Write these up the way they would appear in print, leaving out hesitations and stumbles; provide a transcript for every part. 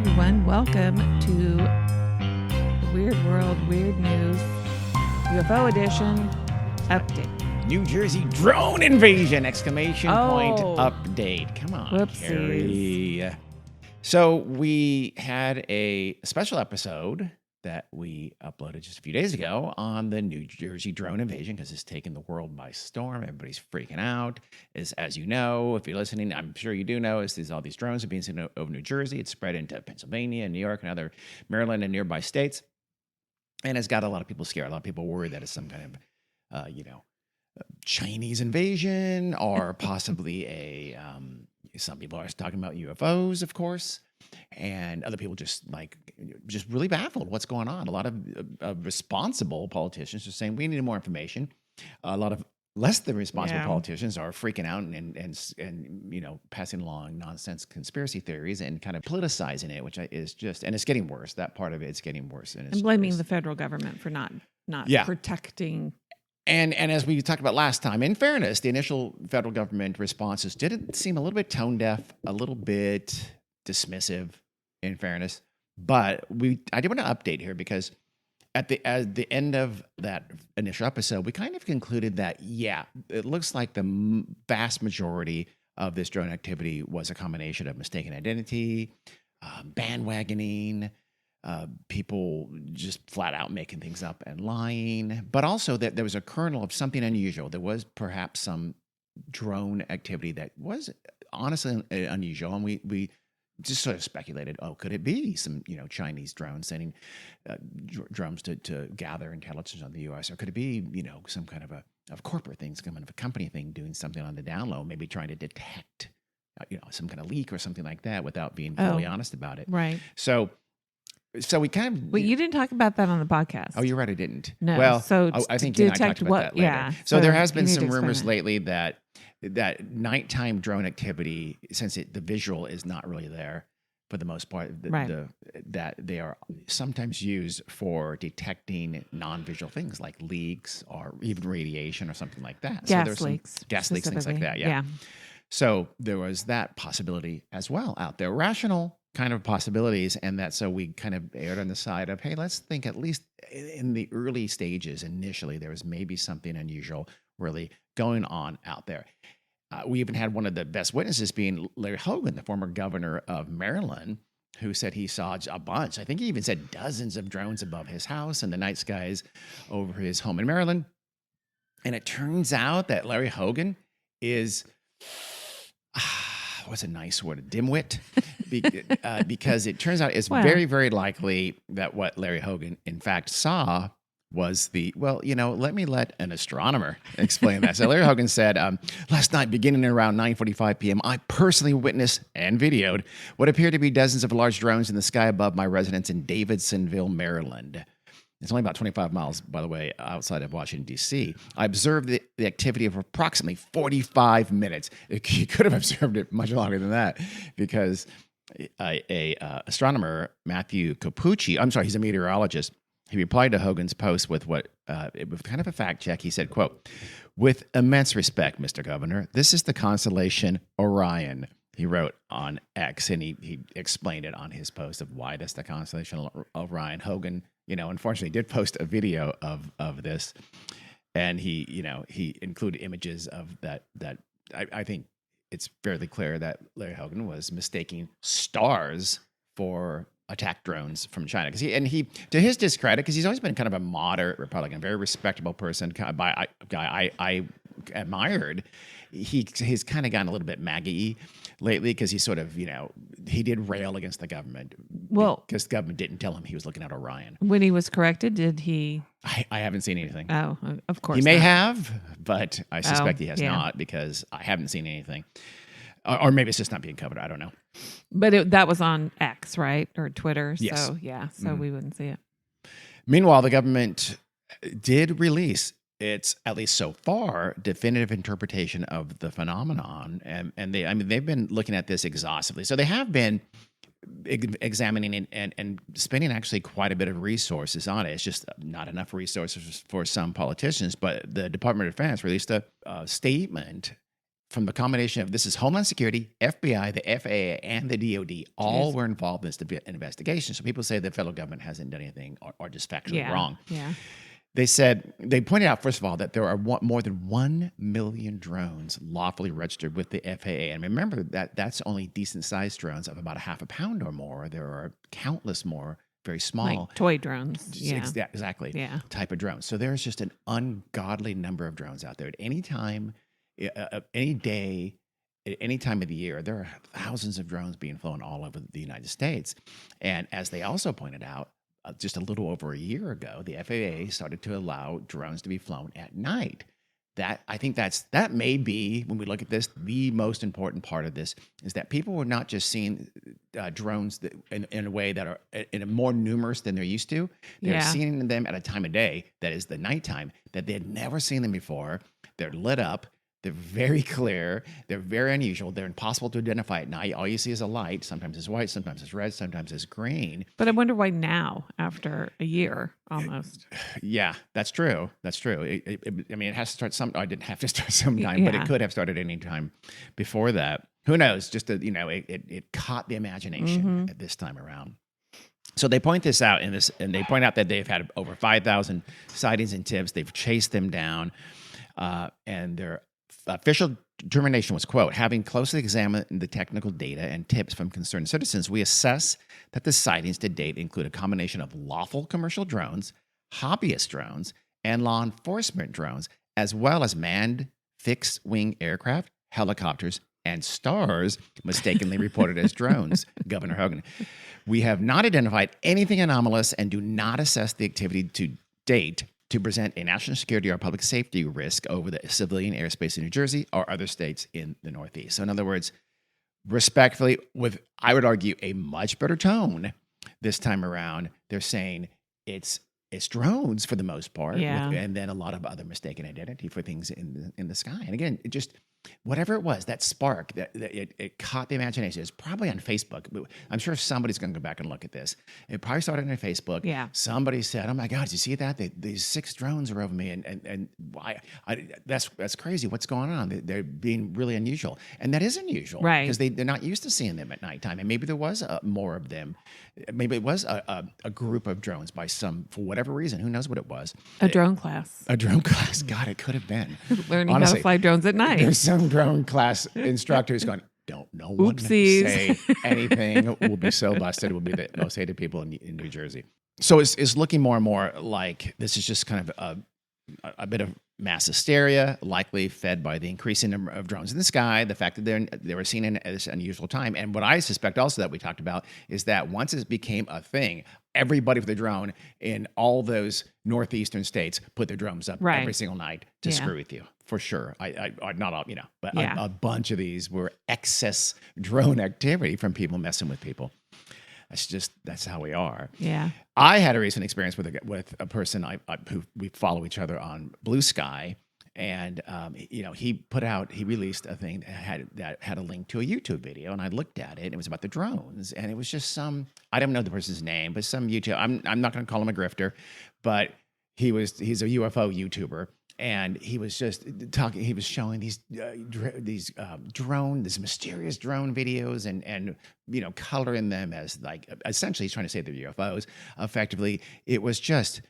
everyone. Welcome to Weird World, Weird News, UFO Edition update. New Jersey drone invasion! Exclamation point update. Come on, Whoopsies. Carrie. So we had a special episode that we uploaded just a few days ago on the New Jersey drone invasion because it's taken the world by storm. Everybody's freaking out. As you know, if you're listening, I'm sure you do know, all these drones are being sent over New Jersey. It's spread into Pennsylvania and New York and other Maryland and nearby states. And it's got a lot of people scared. A lot of people worried that it's some kind of, Chinese invasion or possibly some people are talking about UFOs, of course. And other people just really baffled what's going on. A lot of responsible politicians are saying we need more information. A lot of less than responsible politicians are freaking out and passing along nonsense conspiracy theories and kind of politicizing it, which is just, and it's getting worse. That part of it's getting worse. And blaming the federal government for not protecting. And as we talked about last time, in fairness, the initial federal government responses did seem a little bit tone deaf, a little bit dismissive, in fairness. But I did want to update here because at the end of that initial episode, we kind of concluded that, it looks like the vast majority of this drone activity was a combination of mistaken identity, bandwagoning, people just flat out making things up and lying, but also that there was a kernel of something unusual. There was perhaps some drone activity that was honestly unusual, and we just sort of speculated, could it be some Chinese drones sending drones to gather intelligence on the U.S., or could it be some kind of a corporate thing, some kind of a company thing doing something on the down low, maybe trying to detect some kind of leak or something like that without being fully honest about it, right? So we kind of... Well, you didn't talk about that on the podcast. Oh, you're right, I didn't. No. Well, so I think you and I talked about that later. Yeah. So there has been some rumors lately that nighttime drone activity, since the visual is not really there for the most part, that they are sometimes used for detecting non-visual things like leaks or even radiation or something like that. Gas leaks, things like that, yeah. So there was that possibility as well out there. Rational kind of possibilities, and so we kind of erred on the side of, hey, let's think at least in the early stages, initially, there was maybe something unusual really going on out there. We even had one of the best witnesses being Larry Hogan, the former governor of Maryland, who said he saw a bunch. I think he even said dozens of drones above his house and the night skies over his home in Maryland. And it turns out that Larry Hogan is... what's a nice word? A dimwit? Because it turns out it's very, very likely that what Larry Hogan, in fact, saw was let an astronomer explain that. So Larry Hogan said, last night, beginning around 9:45 p.m., I personally witnessed and videoed what appeared to be dozens of large drones in the sky above my residence in Davidsonville, Maryland. It's only about 25 miles, by the way, outside of Washington, D.C. I observed the activity of approximately 45 minutes. You could have observed it much longer than that because a astronomer, Matthew Capucci, he's a meteorologist. He replied to Hogan's post with with kind of a fact check. He said, quote, "With immense respect, Mr. Governor, this is the constellation Orion." He wrote on X, and he explained it on his post of why that's the constellation Orion. Hogan, unfortunately did post a video of this, and he included images of that. I think it's fairly clear that Larry Hogan was mistaking stars for attack drones from China. Because he, to his discredit, because he's always been kind of a moderate Republican, a very respectable person, guy I admired. He's kind of gotten a little bit MAGA-y lately because he sort of, he did rail against the government. Well, because the government didn't tell him he was looking at Orion. When he was corrected, did he? I haven't seen anything. Oh, of course. He may have, but I suspect he has not because I haven't seen anything. Or maybe it's just not being covered. I don't know. But that was on X, right? Or Twitter. Yes. So we wouldn't see it. Meanwhile, the government did release its, at least so far, definitive interpretation of the phenomenon. And they've been looking at this exhaustively. So they have been examining and spending actually quite a bit of resources on it. It's just not enough resources for some politicians. But the Department of Defense released a statement from the combination of this is Homeland Security, FBI, the FAA, and the DOD all were involved in this investigation. So people say the federal government hasn't done anything or just factually wrong. Yeah. They pointed out, first of all, that there are more than 1 million drones lawfully registered with the FAA. And remember that that's only decent sized drones of about a half a pound or more. There are countless more very small. Like toy drones. Yeah. Exactly. Yeah. Type of drones. So there's just an ungodly number of drones out there. At any time, any day, at any time of the year, there are thousands of drones being flown all over the United States. And as they also pointed out, just a little over a year ago, the FAA started to allow drones to be flown at night. I think that may be, when we look at this, the most important part of this is that people were not just seeing drones in a way that are in a more numerous than they're used to. They're seeing them at a time of day that is the nighttime, that they had never seen them before. They're lit up. They're very clear. They're very unusual. They're impossible to identify at night. All you see is a light. Sometimes it's white, sometimes it's red, sometimes it's green. But I wonder why now, after a year almost. Yeah, that's true. That's true. It has to start some. I didn't have to start sometime, but it could have started any time before that. Who knows? Just it caught the imagination at this time around. So they point this out and they point out that they've had over 5,000 sightings and tips. They've chased them down, and their official determination was, quote, having closely examined the technical data and tips from concerned citizens, we assess that the sightings to date include a combination of lawful commercial drones, hobbyist drones, and law enforcement drones, as well as manned fixed-wing aircraft, helicopters, and stars mistakenly reported as drones, Governor Hogan. We have not identified anything anomalous and do not assess the activity to date to present a national security or public safety risk over the civilian airspace in New Jersey or other states in the Northeast. So in other words, respectfully, with, I would argue, a much better tone this time around, they're saying it's drones for the most part, and then a lot of other mistaken identity for things in the sky. And again, it just, whatever it was, that spark, that it caught the imagination. It's probably on Facebook. I'm sure somebody's going to go back and look at this. It probably started on Facebook. Yeah. Somebody said, "Oh my God, did you see that? These 6 drones are over me, and why? That's crazy. What's going on? They're being really unusual, and that is unusual, right? Because they're not used to seeing them at nighttime, and maybe there was more of them. Maybe it was a group of drones by some, for whatever reason. Who knows what it was? A drone class. A drone class. God, it could have been learning how to fly drones at night. There's some drone class instructors going, don't know one say anything. We'll be so busted. We'll be the most hated people in New Jersey. So it's looking more and more like this is just kind of a bit of mass hysteria, likely fed by the increasing number of drones in the sky, the fact that they were seen at this unusual time. And what I suspect also that we talked about is that once it became a thing, everybody with a drone in all those northeastern states put their drones up every single night to screw with you. For sure. I not all, but a bunch of these were excess drone activity from people messing with people. That's how we are. Yeah. I had a recent experience with a person who we follow each other on Blue Sky, and he released a thing that had a link to a YouTube video, and I looked at it. And it was about the drones, and it was just I don't know the person's name, but some YouTube. I'm not going to call him a grifter, but he's a UFO YouTuber. And he was just talking. He was showing these mysterious drone videos, and coloring them as like essentially he's trying to say they're UFOs. Effectively, it was just.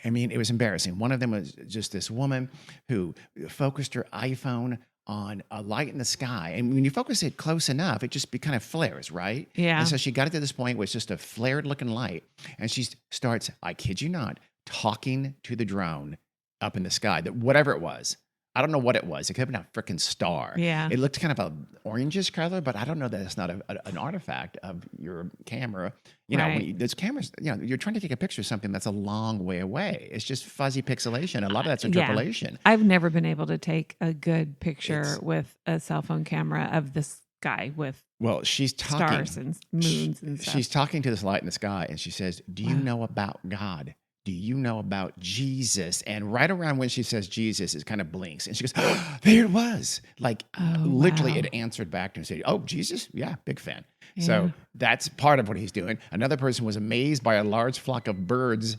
It was embarrassing. One of them was just this woman who focused her iPhone on a light in the sky, and when you focus it close enough, it just kind of flares, right? Yeah. And so she got it to this point where it's just a flared-looking light, and she starts, I kid you not, talking to the drone up in the sky, that whatever it was. I don't know what it was. It could have been a freaking star. Yeah. It looked kind of a orangish color, but I don't know that it's not an artifact of your camera. When those cameras, you're trying to take a picture of something that's a long way away. It's just fuzzy pixelation. A lot of that's interpolation. Yeah. I've never been able to take a good picture with a cell phone camera of the sky with she's talking stars and moons and stuff. She's talking to this light in the sky, and she says, "Do you know about God? Do you know about Jesus?" And right around when she says Jesus, it kind of blinks. And she goes, "Oh, there it was." Like literally it answered back to her and said, "Oh, Jesus? Yeah, big fan." Yeah. So that's part of what he's doing. Another person was amazed by a large flock of birds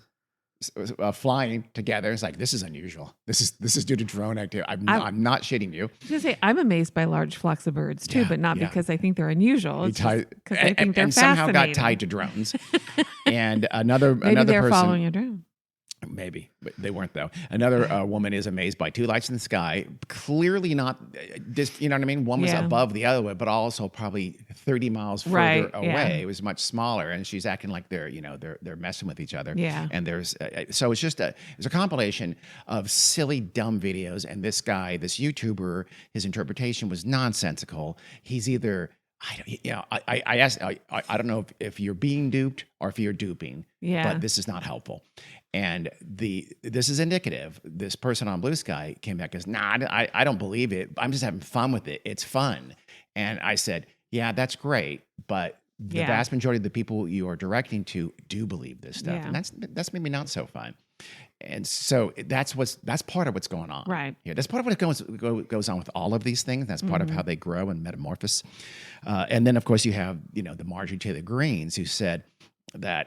flying together. It's like, this is unusual. This is due to drone activity. I'm not shitting you. I was gonna say I'm amazed by large flocks of birds too, but not because I think they're unusual. It's because I think they're and fascinating. somehow got tied to drones. And another Maybe they're person following a drone. Maybe, but they weren't though. Another woman is amazed by two lights in the sky. Clearly not, just you know what I mean. One was above the other one, but also probably 30 miles further away. Yeah. It was much smaller, and she's acting like they're messing with each other. Yeah. And so it's just it's a compilation of silly, dumb videos. And this guy, this YouTuber, his interpretation was nonsensical. He's either I asked, I don't know if you're being duped or if you're duping. Yeah. But this is not helpful. And this is indicative. This person on Blue Sky came back and goes, nah, I don't believe it. I'm just having fun with it. It's fun. And I said, yeah, that's great. But the vast majority of the people you are directing to do believe this stuff. Yeah. And that's maybe not so fun. And so that's part of what's going on. Right. Yeah, that's part of what goes on with all of these things. That's part of how they grow and metamorphose. And then, of course, you have, the Marjorie Taylor Greens, who said that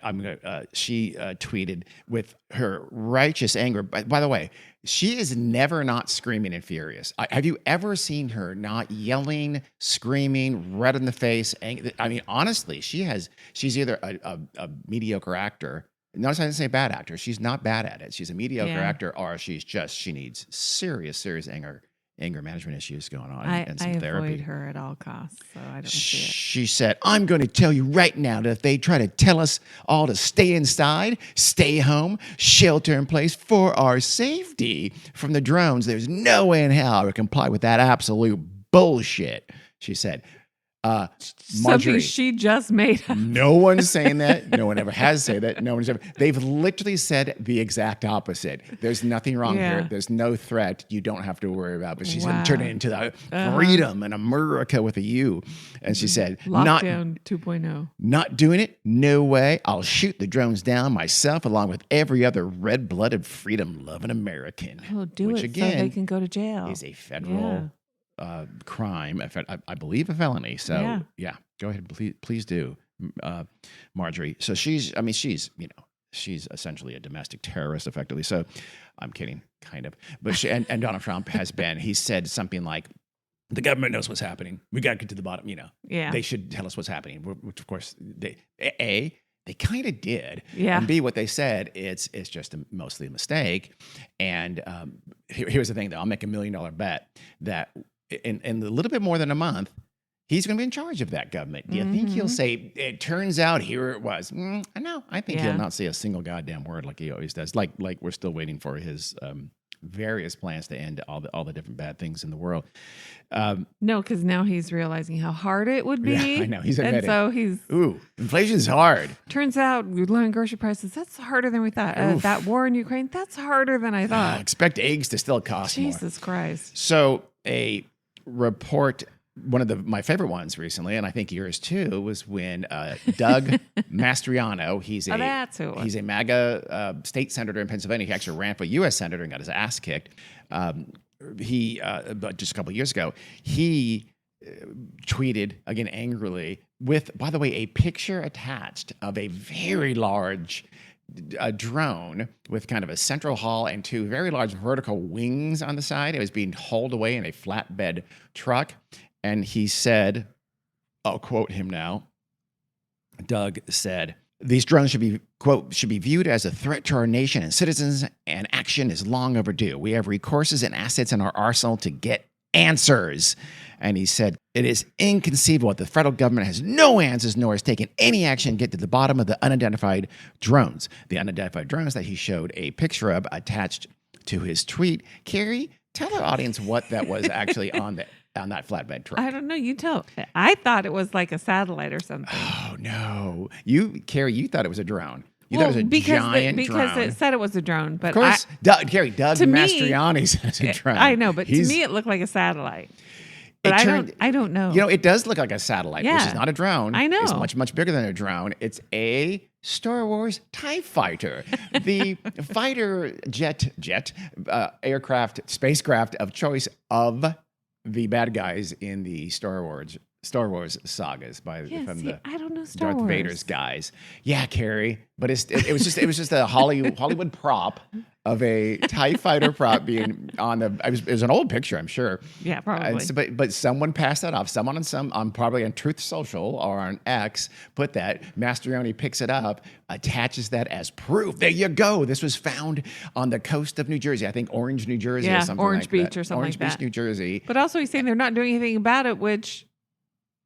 she tweeted with her righteous anger. By the way, she is never not screaming and furious. Have you ever seen her not yelling, screaming, red in the face? I mean, honestly, she's either a mediocre actor. Notice I didn't say bad actor. She's not bad at it. She's a mediocre actor, or she needs serious anger management issues going on and some therapy. I avoid her at all costs, so I don't see it. She said, I'm going to tell you right now that if they try to tell us all to stay inside, stay home, shelter in place for our safety from the drones, there's no way in hell I would comply with that absolute bullshit, she said. Marjorie, something she just made up. No one's saying that. No one ever has said that. No one's ever. They've literally said the exact opposite. There's nothing wrong here. There's no threat. You don't have to worry about. But she's going to turn it into the freedom and America with a U. And she said, Lockdown 2.0. Not doing it. No way. I'll shoot the drones down myself, along with every other red-blooded, freedom-loving American. Oh, which again, so they can go to jail. Is a federal crime, I believe a felony. So yeah, go ahead, please do, Marjorie. So she's essentially a domestic terrorist, effectively. So I'm kidding, kind of. But she and Donald Trump he said something like, the government knows what's happening. We got to get to the bottom. They should tell us what's happening. Which of course they kind of did. Yeah. And B, what they said, it's just mostly a mistake. And here's the thing, though. I'll make $1 million bet that in a little bit more than a month, he's going to be in charge of that government. Do you think he'll say, it turns out here it was? No, I think he'll not say a single goddamn word like he always does. Like we're still waiting for his various plans to end all the different bad things in the world. No, because now he's realizing how hard it would be. Yeah, I know. He's admitting. And so inflation's hard. Turns out lowering grocery prices, that's harder than we thought. That war in Ukraine, that's harder than I thought. Expect eggs to still cost more. Jesus Christ. So a report, one of my favorite ones recently, and I think yours too, was when Doug Mastriano, he's a MAGA state senator in Pennsylvania. He actually ran for U.S. senator and got his ass kicked. But just a couple of years ago, he tweeted again angrily with, by the way, a picture attached of a very large drone with kind of a central hull and two very large vertical wings on the side. It was being hauled away in a flatbed truck. And he said, I'll quote him now. Doug said, these drones should be viewed as a threat to our nation and citizens, and action is long overdue. We have resources and assets in our arsenal to get answers. And he said, it is inconceivable that the federal government has no answers nor has taken any action to get to the bottom of the unidentified drones. The unidentified drones that he showed a picture of attached to his tweet. Carrie, tell our audience what that was actually on that flatbed truck. I don't know. You tell. I thought it was like a satellite or something. Oh, no. Carrie, you thought it was a drone. You thought it was a giant drone. Because it said it was a drone. But of course, Carrie, Doug Mastriani said it's a drone. I know, but to me it looked like a satellite. But I don't know. It does look like a satellite, which is not a drone. I know. It's much, much bigger than a drone. It's a Star Wars TIE Fighter, the fighter jet, spacecraft of choice of the bad guys in the Star Wars Star Wars sagas Yeah, from see, the I don't know Star Darth Wars. Vader's guys. Yeah, Carrie, but it was just a Hollywood prop of a TIE fighter prop being on the. It was an old picture, I'm sure. Yeah, probably. So, but someone passed that off. Someone on probably on Truth Social or on X put that. Mastroianni picks it up, attaches that as proof. There you go. This was found on the coast of New Jersey. I think Orange, New Jersey, or Yeah, something Orange like Beach that. or something Orange like Beach, that. New Jersey. But also, he's saying they're not doing anything about it, which,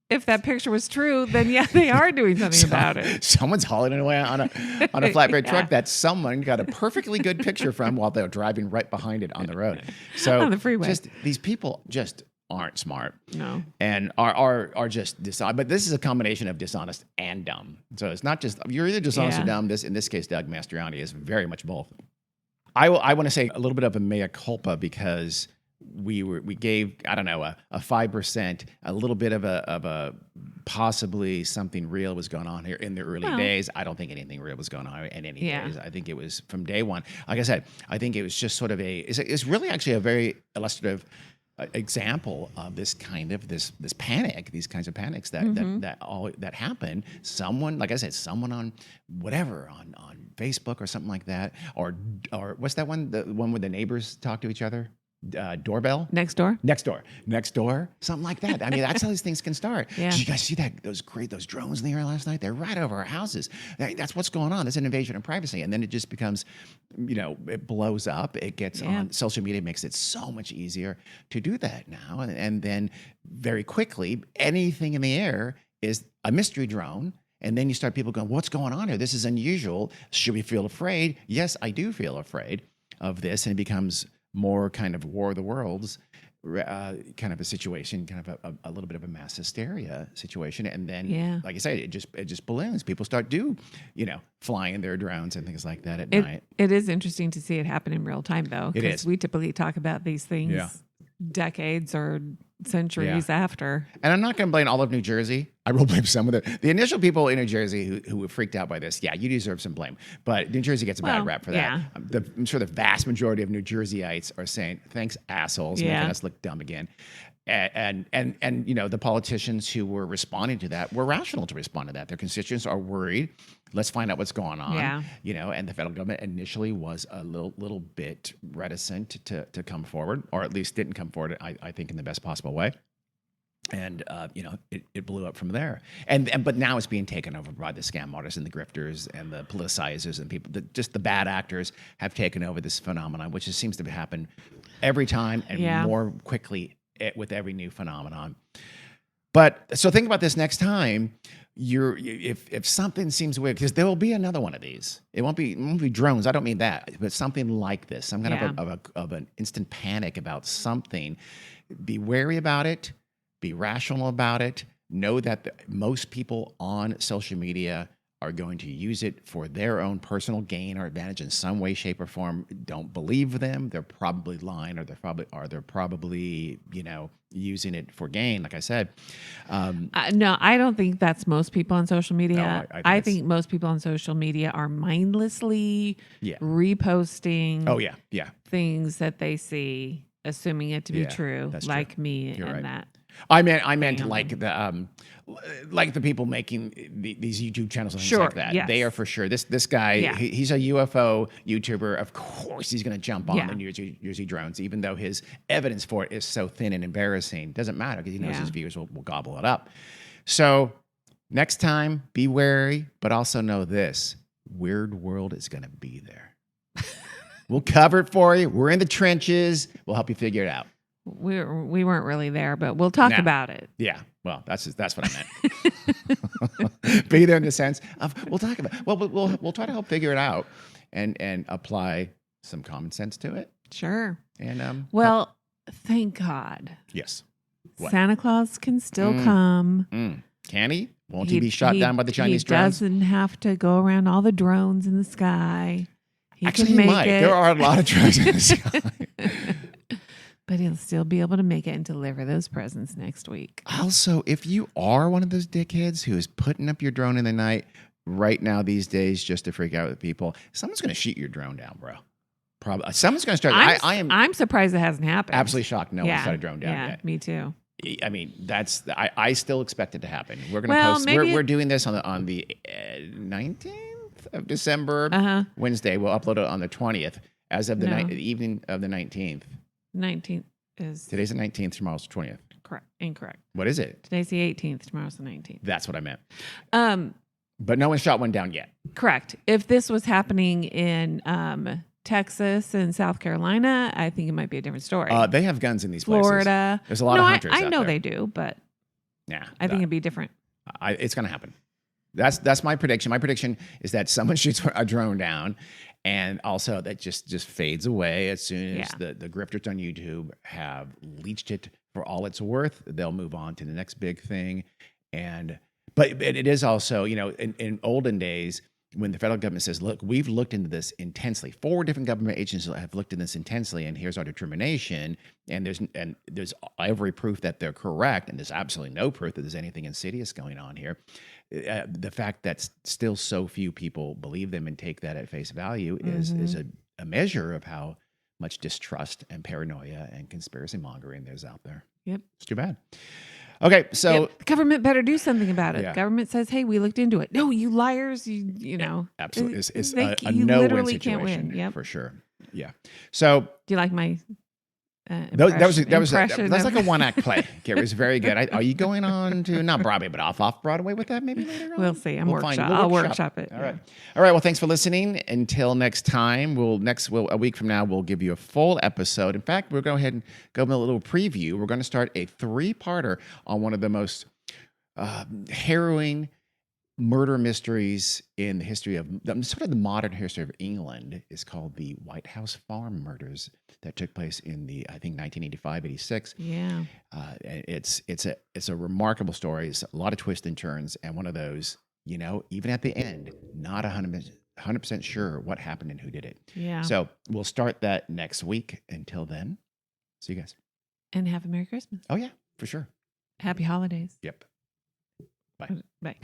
if that picture was true, then yeah, they are doing something about it. Someone's hauling it away on a flatbed Yeah. truck that someone got a perfectly good picture from while they're driving right behind it on the road. So On the freeway. just these people just aren't smart. No. And are just dishonest. But this is a combination of dishonest and dumb. So it's not just you're either dishonest or Yeah. dumb. In this case, Doug Mastriani is very much both. I want to say a little bit of a mea culpa because we gave, I don't know, a 5%, a little bit of a possibly something real was going on here in the early Well. days. I don't think anything real was going on in any Yeah. days. I think it was from day one. Like I said, I think it was just sort of it's really actually a very illustrative example of this kind of this panic, these kinds of panics that happen. Someone, like I said, someone on whatever on Facebook or something like that, or what's that one? The one where the neighbors talk to each other. Doorbell. Next door? Next door, something like that. I mean, that's how these things can start. Yeah. Did you guys see those drones in the air last night? They're right over our houses. That's what's going on. It's an invasion of privacy, and then it just becomes, it blows up. It gets on social media, makes it so much easier to do that now, and then very quickly, anything in the air is a mystery drone. And then you start people going, what's going on here? This is unusual. Should we feel afraid? Yes, I do feel afraid of this, and it becomes more kind of War of the Worlds kind of a situation, kind of a little bit of a mass hysteria situation. And then, like I said, it just balloons. People start flying their drones and things like that at night. It is interesting to see it happen in real time, though. It is. We typically talk about these things decades or centuries after. And I'm not going to blame all of New Jersey. I will blame some of the initial people in New Jersey who were freaked out by this. Yeah, you deserve some blame. But New Jersey gets a bad rap for that. Yeah. I'm sure the vast majority of New Jerseyites are saying, thanks, assholes, making us look dumb again. And the politicians who were responding to that were rational to respond to that. Their constituents are worried. Let's find out what's going on. Yeah. And the federal government initially was a little bit reticent to come forward, or at least didn't come forward, I think, in the best possible way. And it blew up from there. But now it's being taken over by the scam artists and the grifters and the politicizers and people. Just the bad actors have taken over this phenomenon, which just seems to happen every time and more quickly with every new phenomenon. But so think about this next time. If something seems weird, because there will be another one of these. It won't be drones. I don't mean that, but something like this. Some kind of an instant panic about something. Be wary about it. Be rational about it. Know that most people on social media are going to use it for their own personal gain or advantage in some way, shape, or form. Don't believe them. They're probably lying, or they're probably using it for gain. Like I said, no, I don't think that's most people on social media. No, I think most people on social media are mindlessly reposting. Oh yeah, things that they see, assuming it to be true, like true. me You're and right. that. I meant like the people making these YouTube channels and things like that. Yes. They are for sure. This guy, he's a UFO YouTuber. Of course, he's going to jump on the New Jersey drones, even though his evidence for it is so thin and embarrassing. Doesn't matter because he knows his viewers will gobble it up. So next time, be wary, but also know this: Weird World is going to be there. We'll cover it for you. We're in the trenches. We'll help you figure it out. We weren't really there, but we'll talk about it. Yeah, well, that's what I meant. Be there in the sense of we'll talk about. Well, we'll try to help figure it out and apply some common sense to it. Sure. And thank God. Yes. What? Santa Claus can still come. Can he? Won't he be shot down by the Chinese drones? He doesn't have to go around all the drones in the sky. Actually, he might. There are a lot of drones in the sky. But he'll still be able to make it and deliver those presents next week. Also, if you are one of those dickheads who is putting up your drone in the night right now these days just to freak out with people, someone's going to shoot your drone down, bro. Probably. Someone's going to start. I'm surprised it hasn't happened. Absolutely shocked no one shot a drone down yet. Me too. I mean, I still expect it to happen. We're going to Well, post. maybe We're doing this on the 19th of December, Wednesday. We'll upload it on the 20th. As of the No. the evening of the 19th. 19th is Today's the 19th. Tomorrow's the 20th. correct. Incorrect. What is it? Today's the 18th. Tomorrow's the 19th. That's what I meant. Um, But no one shot one down yet. correct. If this was happening in Texas and South Carolina, I think it might be a different story. They have guns in these places. Florida. There's a lot of hunters I out know there. they do, but Yeah, I think it'd be different. it's going to happen. That's my prediction. My prediction is that someone shoots a drone down, and also that just fades away as soon as the grifters on YouTube have leached it for all it's worth. They'll move on to the next big thing, but it is also, in olden days when the federal government says, "Look, we've looked into this intensely. 4 different government agencies have looked into this intensely, and here's our determination." And there's every proof that they're correct, and there's absolutely no proof that there's anything insidious going on here. The fact that still so few people believe them and take that at face value is a measure of how much distrust and paranoia and conspiracy mongering there's out there. Yep. It's too bad. Okay, so the government better do something about it. Yeah. Government says, "Hey, we looked into it." No, you liars! You know, absolutely, it's They- a you no-win literally situation can't win. Yep. for sure. Yeah. So Do you like my? that was impression that's of- like a one-act play. It was very good. Are you going on to not Broadway, but off Broadway with that maybe later on? We'll see. We'll I'll workshop it. All right. Well, thanks for listening. Until next time, a week from now, we'll give you a full episode. In fact, we'll go ahead and go with a little preview. We're going to start a 3-parter on one of the most harrowing murder mysteries in the history of sort of the modern history of England. Is called the White House Farm murders that took place in the, I think, 1985, 86. Yeah. It's a remarkable story. It's a lot of twists and turns, and one of those, even at the end, not 100% sure what happened and who did it. Yeah. So we'll start that next week. Until then, see you guys. And have a Merry Christmas. Oh yeah, for sure. Happy holidays. Yep. Bye. Bye.